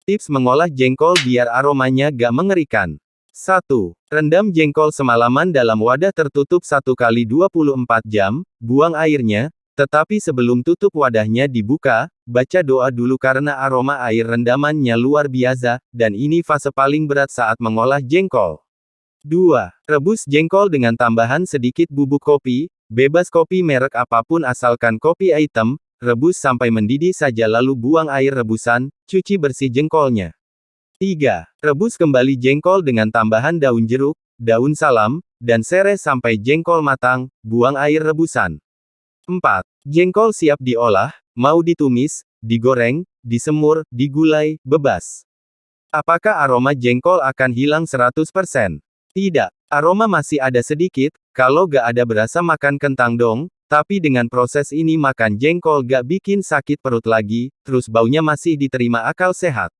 Tips mengolah jengkol biar aromanya gak mengerikan. 1. Rendam jengkol semalaman dalam wadah tertutup 1 kali 24 jam, buang airnya, tetapi sebelum tutup wadahnya dibuka, baca doa dulu karena aroma air rendamannya luar biasa, dan ini fase paling berat saat mengolah jengkol. 2. Rebus jengkol dengan tambahan sedikit bubuk kopi, bebas kopi merek apapun asalkan kopi hitam, rebus sampai mendidih saja lalu buang air rebusan, cuci bersih jengkolnya. 3. Rebus kembali jengkol dengan tambahan daun jeruk, daun salam, dan serai sampai jengkol matang, buang air rebusan. 4. Jengkol siap diolah, mau ditumis, digoreng, disemur, digulai, bebas. Apakah aroma jengkol akan hilang 100%? Tidak. Aroma masih ada sedikit, kalau gak ada berasa makan kentang dong, tapi dengan proses ini makan jengkol gak bikin sakit perut lagi, terus baunya masih diterima akal sehat.